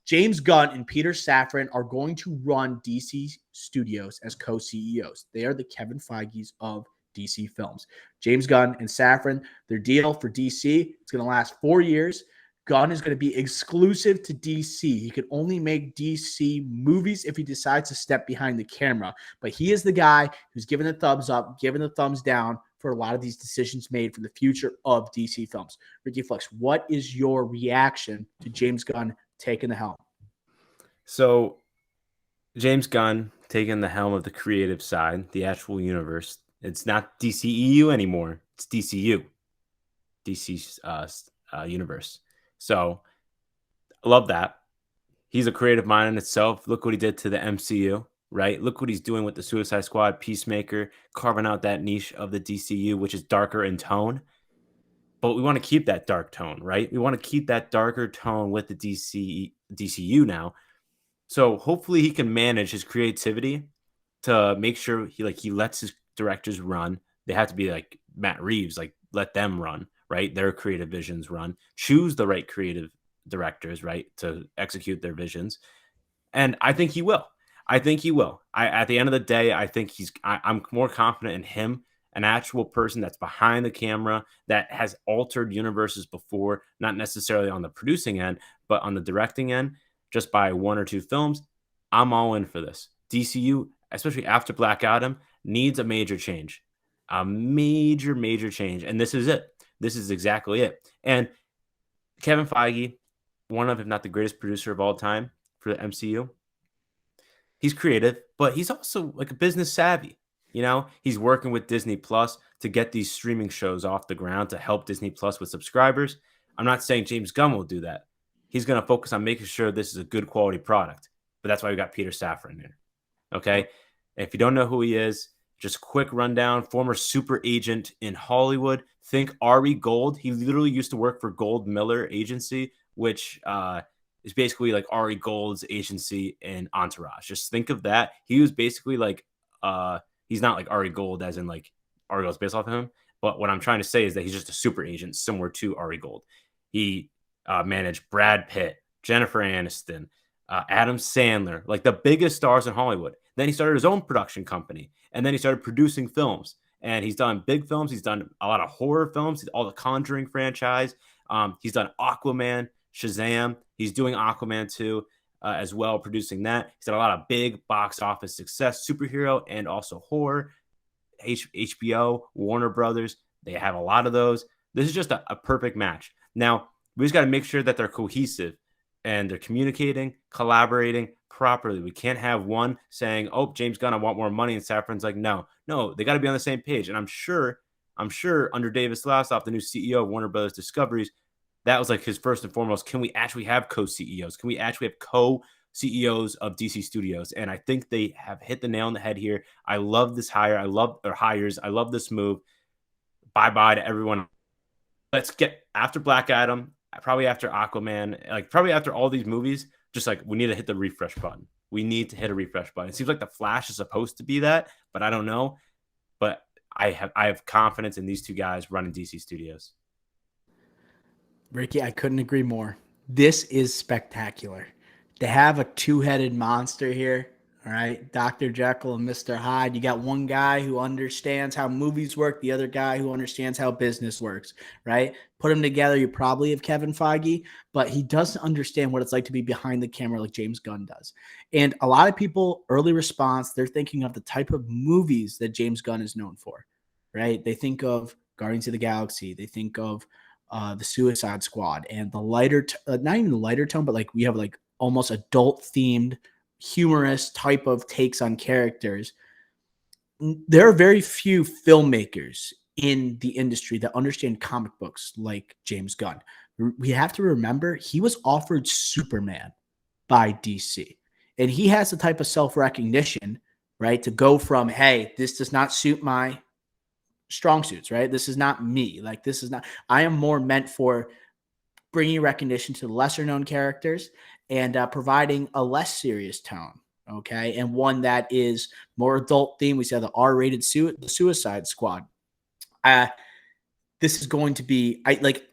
James Gunn and Peter Safran are going to run DC Studios as co-CEOs. They are the Kevin Feige's of DC films. James Gunn and Safran, their deal for DC, it's going to last 4 years. Gunn is going to be exclusive to DC. He can only make DC movies if he decides to step behind the camera. But he is the guy who's given the thumbs up, given the thumbs down for a lot of these decisions made for the future of DC films. Ricky Flex, what is your reaction to James Gunn taking the helm? So James Gunn taking the helm of the creative side, the actual universe. It's not DCEU anymore. It's DCU, DC's universe. So I love that. He's a creative mind in itself. Look what he did to the MCU, right? Look what he's doing with the Suicide Squad, Peacemaker, carving out that niche of the DCU, which is darker in tone. But we want to keep that dark tone, right? We want to keep that darker tone with the DCU now. So hopefully he can manage his creativity to make sure he lets his directors run. They have to be like Matt Reeves, like let them run, right? Their creative visions run. Choose the right creative directors, right, to execute their visions. And I think he will. At the end of the day, I think I'm more confident in him, an actual person that's behind the camera that has altered universes before, not necessarily on the producing end, but on the directing end, just by 1 or 2 films. I'm all in for this. DCU, especially after Black Adam, needs a major change. A major change. And this is it. This is exactly it. And Kevin Feige, one of, if not the greatest producer of all time for the MCU, he's creative, but he's also like a business savvy. You know, he's working with Disney Plus to get these streaming shows off the ground to help Disney Plus with subscribers. I'm not saying James Gunn will do that. He's going to focus on making sure this is a good quality product. But that's why we got Peter Safran here. Okay? And if you don't know who he is, just quick rundown. Former super agent in Hollywood. Think Ari Gold. He literally used to work for Gold Miller Agency, which is basically like Ari Gold's agency in Entourage. Just think of that. He was basically like, he's not like Ari Gold as in like Ari Gold's based off of him. But what I'm trying to say is that he's just a super agent similar to Ari Gold. He managed Brad Pitt, Jennifer Aniston, Adam Sandler, like the biggest stars in Hollywood. Then he started his own production company, and then he started producing films. And he's done big films. He's done a lot of horror films, all the Conjuring franchise. He's done Aquaman, Shazam. He's doing Aquaman 2 as well, producing that. He's done a lot of big box office success, superhero and also horror. HBO, Warner Brothers, they have a lot of those. This is just a perfect match. Now, we just got to make sure that they're cohesive and they're communicating, collaborating properly. We can't have one saying, "Oh, James Gunn, I want more money," and Safran's like, "No, they got to be on the same page." And I'm sure under David Zaslav, the new CEO of Warner Brothers Discoveries, that was like his first and foremost. Can we actually have co-CEOs? Can we actually have co-CEOs of DC Studios? And I think they have hit the nail on the head here. I love this hire. I love this move. Bye to everyone. Let's get after Black Adam, probably after Aquaman, like probably after all these movies, just like we need to hit the refresh button. We need to hit a refresh button. It seems like The Flash is supposed to be that, but I don't know. But I have confidence in these two guys running DC Studios. Ricky, I couldn't agree more. This is spectacular. To have a two-headed monster here, all right, Dr. Jekyll and Mr. Hyde. You got one guy who understands how movies work, the other guy who understands how business works, right? Put them together, you probably have Kevin Feige, but he doesn't understand what it's like to be behind the camera like James Gunn does. And a lot of people, early response, they're thinking of the type of movies that James Gunn is known for, right? They think of Guardians of the Galaxy. They think of the Suicide Squad and the lighter, not even the lighter tone, but like we have like almost adult themed, humorous type of takes on characters. There are very few filmmakers in the industry that understand comic books like James Gunn. We have to remember he was offered Superman by DC, and he has the type of self-recognition, right, to go from, hey, this does not suit my strong suits, right? This is not me. Like, this is not, I am more meant for bringing recognition to the lesser known characters and providing a less serious tone. Okay. And one that is more adult theme. We said the R-rated Suicide Squad. This is going to be,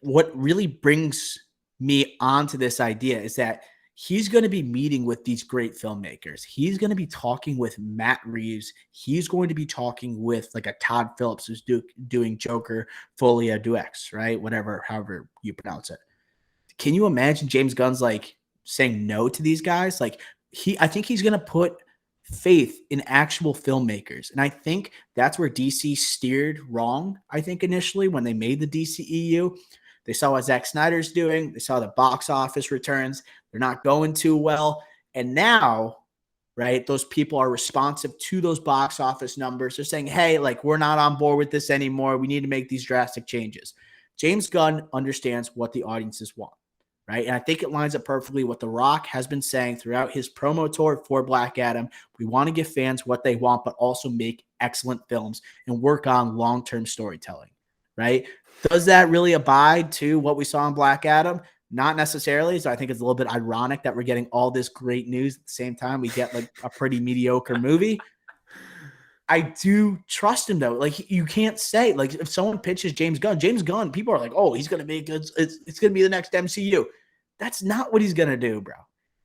what really brings me onto this idea is that he's going to be meeting with these great filmmakers. He's going to be talking with Matt Reeves. He's going to be talking with like a Todd Phillips who's doing Joker Folia Duex, right? Whatever, however you pronounce it. Can you imagine James Gunn's like saying no to these guys? Like I think he's going to put faith in actual filmmakers. And I think that's where DC steered wrong. I think initially when they made the DCEU, they saw what Zack Snyder's doing. They saw the box office returns. They're not going too well. And now, right, those people are responsive to those box office numbers. They're saying, hey, like, we're not on board with this anymore. We need to make these drastic changes. James Gunn understands what the audiences want, right? And I think it lines up perfectly what The Rock has been saying throughout his promo tour for Black Adam. We want to give fans what they want, but also make excellent films and work on long-term storytelling, right? Does that really abide to what we saw in Black Adam? Not necessarily. So I think it's a little bit ironic that we're getting all this great news at the same time we get like a pretty mediocre movie. I do trust him though. Like you can't say like if someone pitches James Gunn, people are like, oh, he's gonna make it's gonna be the next MCU. That's not what he's gonna do, bro.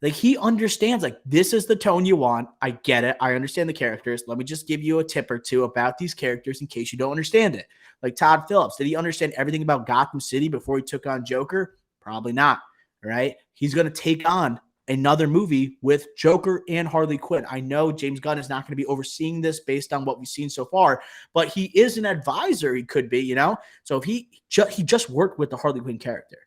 Like he understands, like this is the tone you want. I get it. I understand the characters. Let me just give you a tip or two about these characters in case you don't understand it. Like Todd Phillips, did he understand everything about Gotham City before he took on Joker? Probably not. Right? He's gonna take on another movie with Joker and Harley Quinn. I know James Gunn is not going to be overseeing this based on what we've seen so far, but he is an advisor. He could be, So if he just worked with the Harley Quinn character,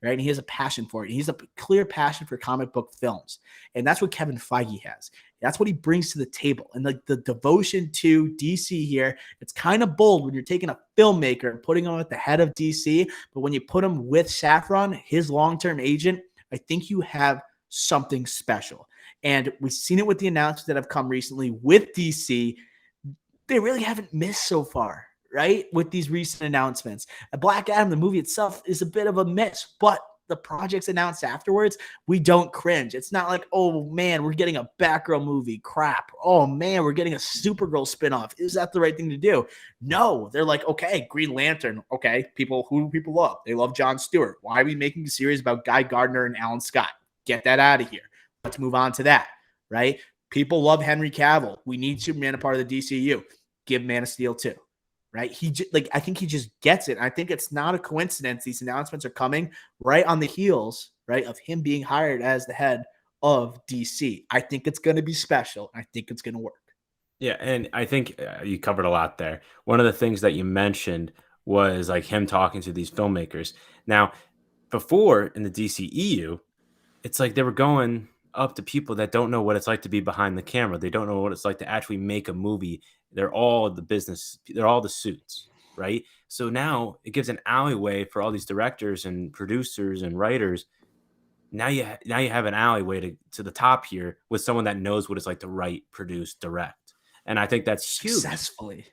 right? And he has a passion for it. He's a clear passion for comic book films, and that's what Kevin Feige has. That's what he brings to the table, and the devotion to DC here. It's kind of bold when you're taking a filmmaker and putting him at the head of DC, but when you put him with Saffron, his long-term agent, I think you have something special. And we've seen it with the announcements that have come recently with DC. They really haven't missed so far, right? With these recent announcements. Black Adam, the movie itself, is a bit of a miss, but the projects announced afterwards, we don't cringe. It's not like, oh man, we're getting a Batgirl movie. Crap. Oh man, we're getting a Supergirl spinoff. Is that the right thing to do? No. They're like, okay, Green Lantern. Okay, who do people love? They love Jon Stewart. Why are we making a series about Guy Gardner and Alan Scott? Get that out of here. Let's move on to that, right? People love Henry Cavill. We need Superman a part of the DCU. Give Man of Steel too, right? I think he just gets it. I think it's not a coincidence. These announcements are coming right on the heels, right, of him being hired as the head of DC. I think it's going to be special. I think it's going to work. Yeah, and I think you covered a lot there. One of the things that you mentioned was like him talking to these filmmakers. Now, before in the DCEU, it's like they were going up to people that don't know what it's like to be behind the camera. They don't know what it's like to actually make a movie. They're all the business. They're all the suits, right? So now it gives an alleyway for all these directors and producers and writers. Now you have an alleyway to the top here with someone that knows what it's like to write, produce, direct. And I think that's huge. Successfully.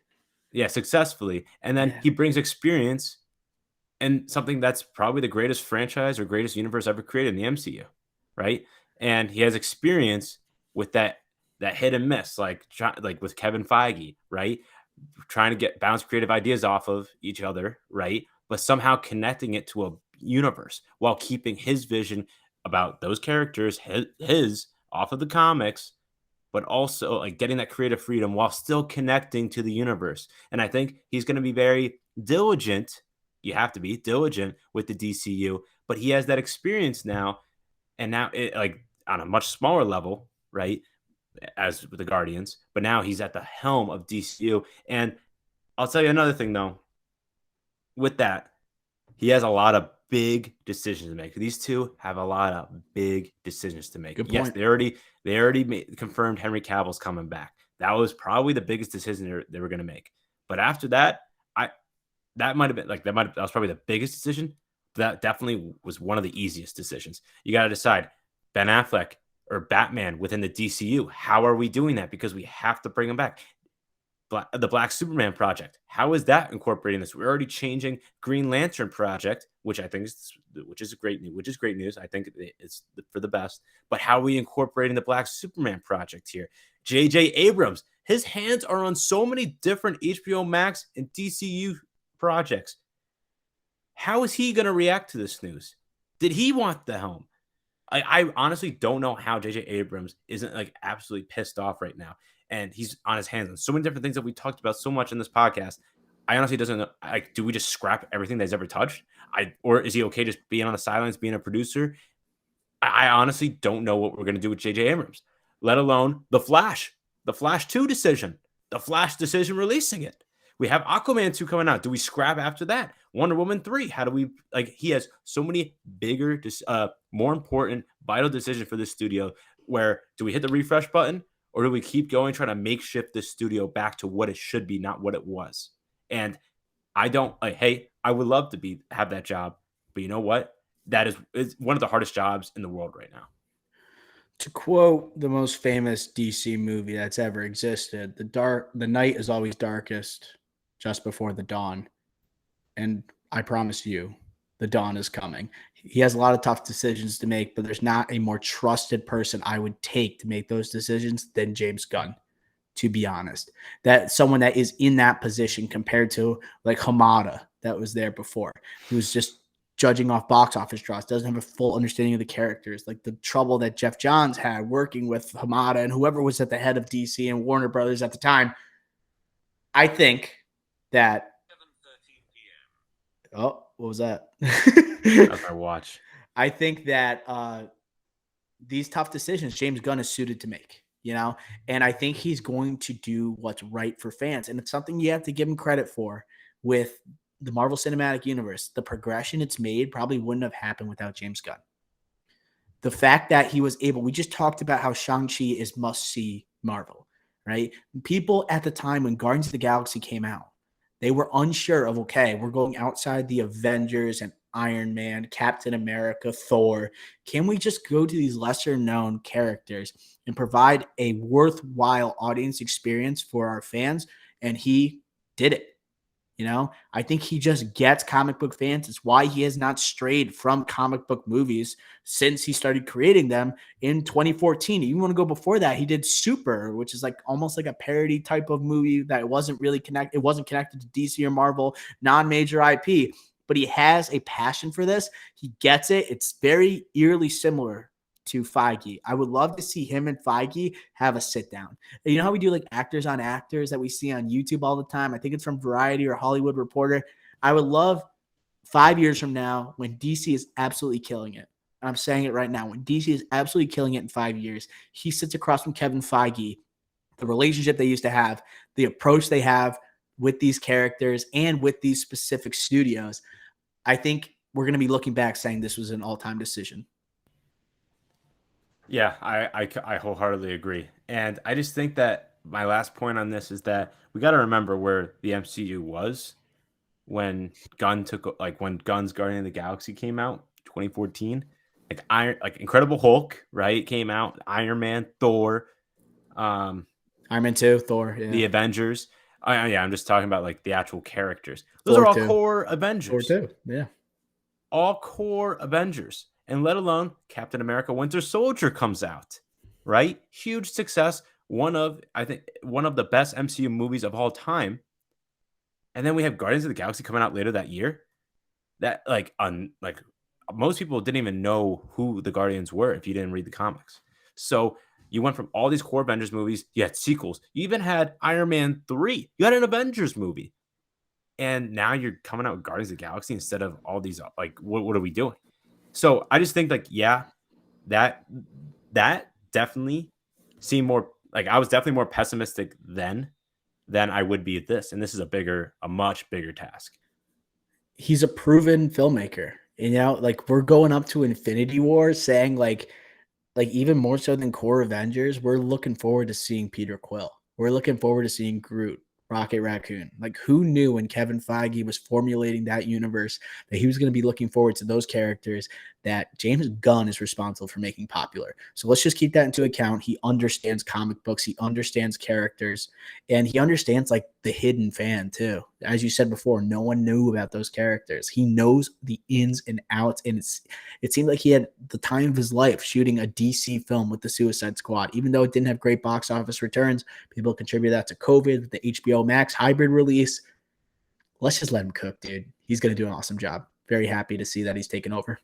Yeah, successfully. And then he brings experience and something that's probably the greatest franchise or greatest universe ever created in the MCU, right? And he has experience with that hit and miss, like with Kevin Feige, right? Trying to bounce creative ideas off of each other, right? But somehow connecting it to a universe while keeping his vision about those characters, his off of the comics, but also like getting that creative freedom while still connecting to the universe. And I think he's going to be very diligent. You have to be diligent with the DCU, but he has that experience now. And now it like on a much smaller level, right? As with the Guardians, but now he's at the helm of DCU. And I'll tell you another thing though, with that, he has a lot of big decisions to make. These two have a lot of big decisions to make. Good point. Yes, they already confirmed Henry Cavill's coming back. That was probably the biggest decision they were going to make. But after that, that was probably the biggest decision. That definitely was one of the easiest decisions. You got to decide Ben Affleck or Batman within the DCU. How are we doing that? Because we have to bring him back. The Black Superman project. How is that incorporating this? We're already changing Green Lantern project, which I think is great news. I think it's for the best. But how are we incorporating the Black Superman project here? J.J. Abrams, his hands are on so many different HBO Max and DCU projects. How is he going to react to this news? Did he want the helm? I honestly don't know how J.J. Abrams isn't like absolutely pissed off right now, and he's on his hands on so many different things that we talked about so much in this podcast. I honestly doesn't know. Like, do we just scrap everything that he's ever touched? Or is he okay just being on the sidelines, being a producer? I honestly don't know what we're going to do with J.J. Abrams, let alone the Flash 2 decision, the Flash decision releasing it. We have Aquaman 2 coming out. Do we scrap after that? Wonder Woman 3. How do we like? He has so many bigger, more important, vital decisions for this studio. Where do we hit the refresh button, or do we keep going, trying to makeshift this studio back to what it should be, not what it was? And I don't like, hey, I would love to have that job, but you know what? That is one of the hardest jobs in the world right now. To quote the most famous DC movie that's ever existed, the night is always darkest just before the dawn. And I promise you, the dawn is coming. He has a lot of tough decisions to make, but there's not a more trusted person I would take to make those decisions than James Gunn, to be honest. That someone that is in that position compared to like Hamada that was there before, who's just judging off box office draws, doesn't have a full understanding of the characters, like the trouble that Jeff Johns had working with Hamada and whoever was at the head of DC and Warner Brothers at the time. I think that oh, what was that? That's my watch. I think that these tough decisions James Gunn is suited to make, you know, and I think he's going to do what's right for fans. And it's something you have to give him credit for with the Marvel Cinematic Universe. The progression it's made probably wouldn't have happened without James Gunn. The fact that he was able, we just talked about how Shang-Chi is must-see Marvel, right? People at the time when Guardians of the Galaxy came out, they were unsure of, okay, we're going outside the Avengers and Iron Man, Captain America, Thor. Can we just go to these lesser known characters and provide a worthwhile audience experience for our fans? And he did it. You know, I think he just gets comic book fans. It's why he has not strayed from comic book movies since he started creating them in 2014. You want to go before that, he did Super, which is like almost like a parody type of movie that wasn't really connected. It wasn't connected to DC or Marvel, non-major IP, but he has a passion for this. He gets it. It's very eerily similar to Feige. I would love to see him and Feige have a sit down. You know how we do like actors on actors that we see on YouTube all the time? I think it's from Variety or Hollywood Reporter. I would love 5 years from now when DC is absolutely killing it. I'm saying it right now. When DC is absolutely killing it in 5 years, he sits across from Kevin Feige, the relationship they used to have, the approach they have with these characters and with these specific studios. I think we're going to be looking back saying this was an all-time decision. Yeah, I wholeheartedly agree. And I just think that my last point on this is that we got to remember where the MCU was when when Gunn's Guardian of the Galaxy came out, 2014. Like Incredible Hulk, right? Came out, Iron Man, Thor, Iron Man 2, Thor, yeah. the Avengers. Yeah, I'm just talking about like the actual characters. Those Thor are all 2. core Thor Avengers. 2, yeah. All core Avengers, and let alone Captain America Winter Soldier comes out, right? Huge success. I think one of the best MCU movies of all time. And then we have Guardians of the Galaxy coming out later that year. That like most people didn't even know who the Guardians were if you didn't read the comics. So you went from all these core Avengers movies, you had sequels. You even had Iron Man 3. You had an Avengers movie. And now you're coming out with Guardians of the Galaxy instead of all these, like, what are we doing? So I just think, like, yeah, that definitely seemed more, like, I was definitely more pessimistic then than I would be at this. And this is a much bigger task. He's a proven filmmaker. You know, like we're going up to Infinity War saying like even more so than core Avengers, we're looking forward to seeing Peter Quill. We're looking forward to seeing Groot, Rocket Raccoon. Like who knew when Kevin Feige was formulating that universe that he was going to be looking forward to those characters that James Gunn is responsible for making popular. So let's just keep that into account. He understands comic books, he understands characters, and he understands like the hidden fan too. As you said before, no one knew about those characters. He knows the ins and outs, and it seemed like he had the time of his life shooting a DC film with the Suicide Squad. Even though it didn't have great box office returns, people contribute that to COVID, the HBO Max hybrid release. Let's just let him cook, dude. He's going to do an awesome job. Very happy to see that he's taken over.